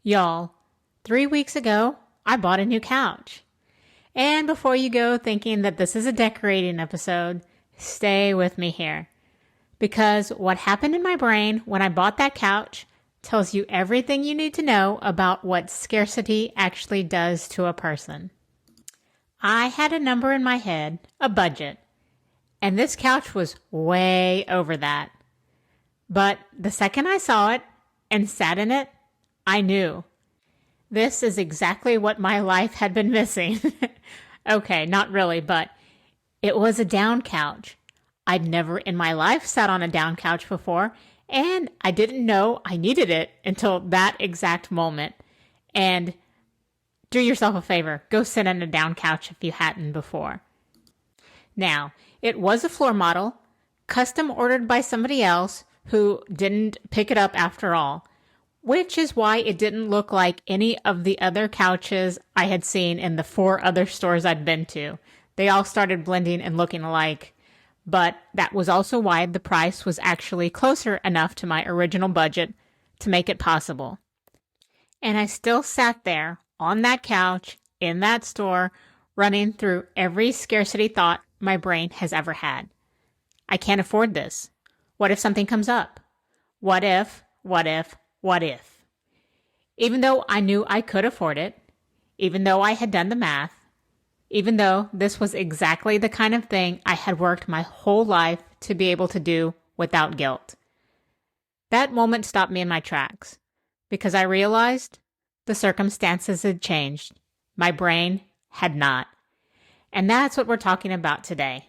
Y'all, 3 weeks ago, I bought a new couch. And before you go thinking that this is a decorating episode, stay with me here. Because what happened in my brain when I bought that couch tells you everything you need to know about what scarcity actually does to a person. I had a number in my head, a budget, and this couch was way over that. But the second I saw it and sat in it, I knew. This is exactly what my life had been missing. Okay, not really, but it was a down couch. I'd never in my life sat on a down couch before, and I didn't know I needed it until that exact moment. And do yourself a favor, go sit on a down couch if you hadn't before. Now, it was a floor model, custom ordered by somebody else who didn't pick it up after all, which is why it didn't look like any of the other couches I had seen in the 4 other stores I'd been to. They all started blending and looking alike, but that was also why the price was actually closer enough to my original budget to make it possible. And I still sat there on that couch in that store, running through every scarcity thought my brain has ever had. I can't afford this. What if something comes up? What if? Even though I knew I could afford it, even though I had done the math, even though this was exactly the kind of thing I had worked my whole life to be able to do without guilt. That moment stopped me in my tracks because I realized the circumstances had changed. My brain had not. And that's what we're talking about today.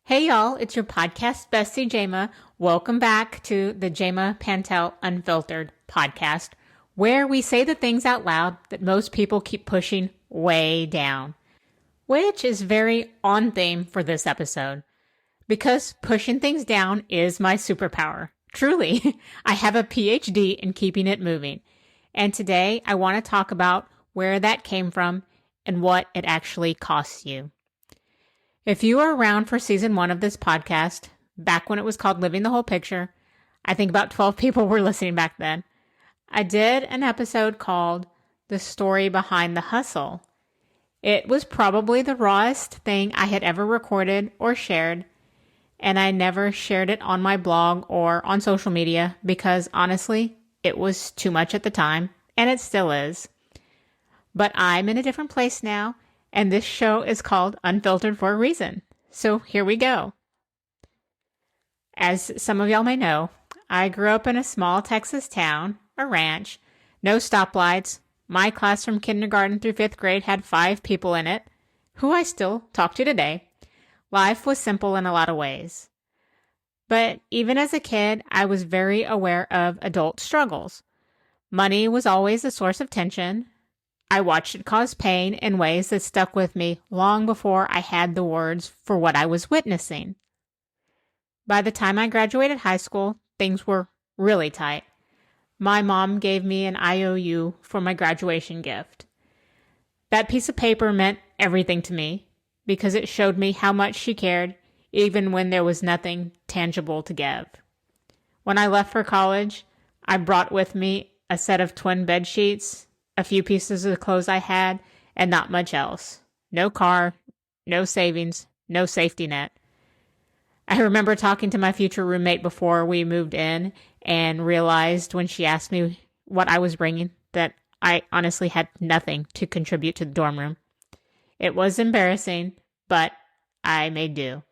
Hey y'all, it's your podcast bestie Jama. Welcome back to the Jama Pantel Unfiltered podcast, where we say the things out loud that most people keep pushing way down, which is very on theme for this episode, because pushing things down is my superpower. Truly, I have a PhD in keeping it moving. And today I want to talk about where that came from and what it actually costs you. If you were around for season 1 of this podcast, back when it was called Living the Whole Picture, I think about 12 people were listening back then. I did an episode called The Story Behind the Hustle. It was probably the rawest thing I had ever recorded or shared, and I never shared it on my blog or on social media because honestly, it was too much at the time, and it still is. But I'm in a different place now, and this show is called Unfiltered for a reason. So here we go. As some of y'all may know, I grew up in a small Texas town, a ranch, no stoplights. My class from kindergarten through 5th grade had 5 people in it, who I still talk to today. Life was simple in a lot of ways. But even as a kid, I was very aware of adult struggles. Money was always a source of tension. I watched it cause pain in ways that stuck with me long before I had the words for what I was witnessing. By the time I graduated high school, things were really tight. My mom gave me an IOU for my graduation gift. That piece of paper meant everything to me because it showed me how much she cared, even when there was nothing tangible to give. When I left for college, I brought with me a set of twin bed sheets, a few pieces of clothes I had, and not much else. No car, no savings, no safety net. I remember talking to my future roommate before we moved in and realized when she asked me what I was bringing that I honestly had nothing to contribute to the dorm room. It was embarrassing, but I made do.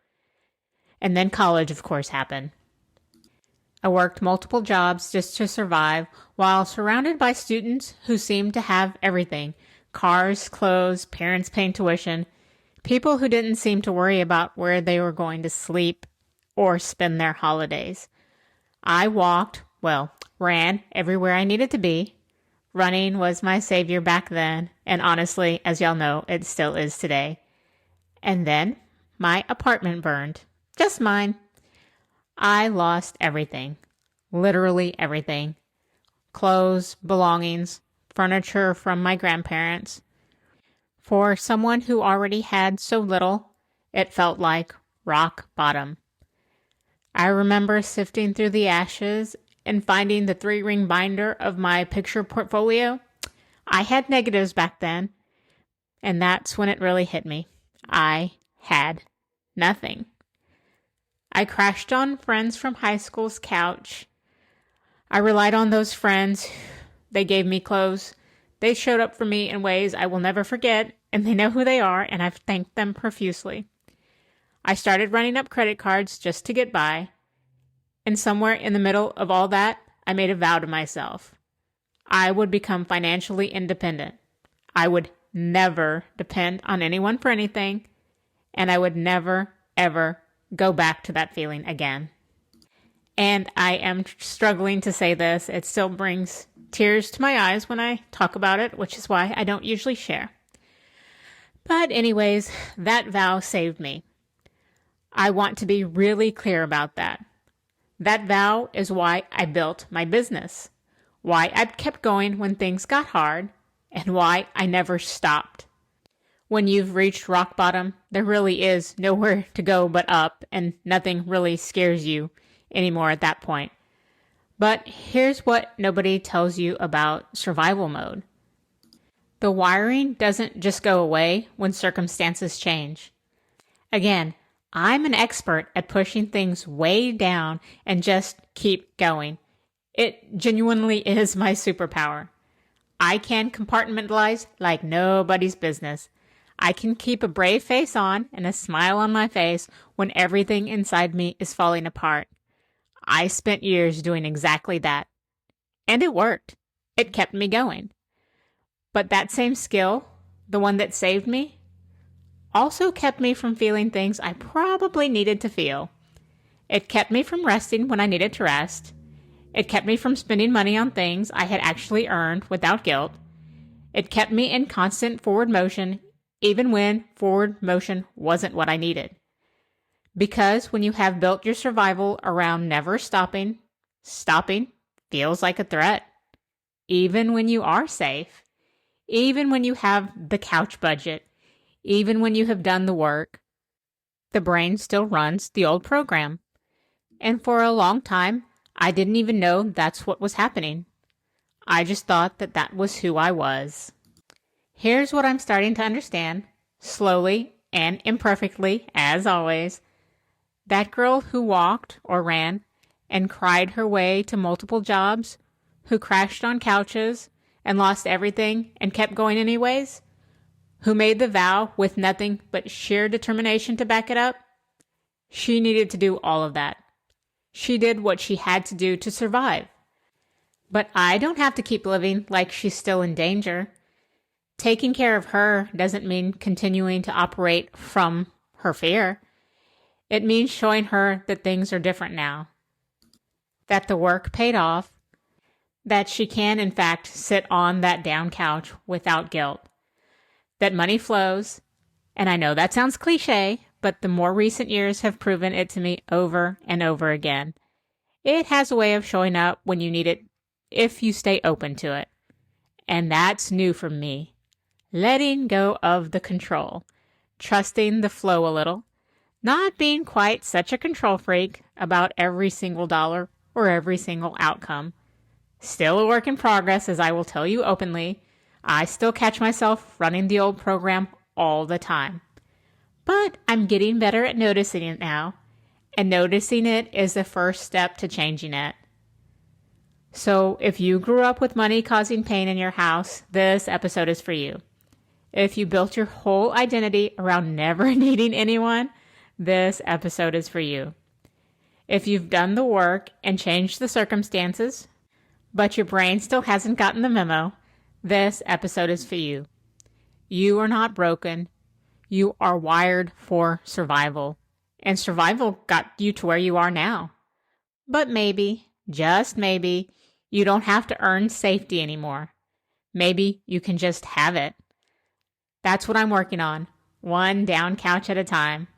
And then college, of course, happened. I worked multiple jobs just to survive while surrounded by students who seemed to have everything: cars, clothes, parents paying tuition, people who didn't seem to worry about where they were going to sleep or spend their holidays. I ran everywhere I needed to be. Running was my savior back then, and honestly, as y'all know, it still is today. And then my apartment burned. Just mine. I lost everything. Literally everything. Clothes, belongings, furniture from my grandparents. For someone who already had so little, it felt like rock bottom. I remember sifting through the ashes in finding the 3-ring binder of my picture portfolio. I had negatives back then, and that's when it really hit me. I had nothing. I crashed on friends from high school's couch. I relied on those friends. They gave me clothes. They showed up for me in ways I will never forget, and they know who they are, and I've thanked them profusely. I started running up credit cards just to get by, and somewhere in the middle of all that, I made a vow to myself. I would become financially independent. I would never depend on anyone for anything, and I would never, ever go back to that feeling again. And I am struggling to say this. It still brings tears to my eyes when I talk about it, which is why I don't usually share. But anyways, that vow saved me. I want to be really clear about that. That vow is why I built my business, why I kept going when things got hard, and why I never stopped. When you've reached rock bottom, there really is nowhere to go but up, and nothing really scares you anymore at that point. But here's what nobody tells you about survival mode. The wiring doesn't just go away when circumstances change. Again, I'm an expert at pushing things way down and just keep going. It genuinely is my superpower. I can compartmentalize like nobody's business. I can keep a brave face on and a smile on my face when everything inside me is falling apart. I spent years doing exactly that. And it worked. It kept me going. But that same skill, the one that saved me, also kept me from feeling things I probably needed to feel. It kept me from resting when I needed to rest. It kept me from spending money on things I had actually earned without guilt. It kept me in constant forward motion, even when forward motion wasn't what I needed. Because when you have built your survival around never stopping, stopping feels like a threat. Even when you are safe, even when you have the couch budget, even when you have done the work, the brain still runs the old program. And for a long time, I didn't even know that's what was happening. I just thought that that was who I was. Here's what I'm starting to understand, slowly and imperfectly, as always. That girl who walked or ran and cried her way to multiple jobs, who crashed on couches and lost everything and kept going anyways, who made the vow with nothing but sheer determination to back it up, she needed to do all of that. She did what she had to do to survive. But I don't have to keep living like she's still in danger. Taking care of her doesn't mean continuing to operate from her fear. It means showing her that things are different now. That the work paid off. That she can, in fact, sit on that down couch without guilt. That money flows. And I know that sounds cliche, but the more recent years have proven it to me over and over again. It has a way of showing up when you need it if you stay open to it. And that's new for me. Letting go of the control. Trusting the flow a little. Not being quite such a control freak about every single dollar or every single outcome. Still a work in progress, as I will tell you openly. I still catch myself running the old program all the time. But I'm getting better at noticing it now, and noticing it is the first step to changing it. So if you grew up with money causing pain in your house, this episode is for you. If you built your whole identity around never needing anyone, this episode is for you. If you've done the work and changed the circumstances, but your brain still hasn't gotten the memo, this episode is for you. You are not broken. You are wired for survival. And survival got you to where you are now. But maybe, just maybe, you don't have to earn safety anymore. Maybe you can just have it. That's what I'm working on, one down couch at a time.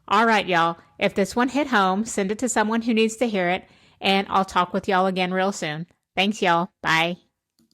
All right, y'all. If this one hit home, send it to someone who needs to hear it, and I'll talk with y'all again real soon. Thanks, y'all. Bye.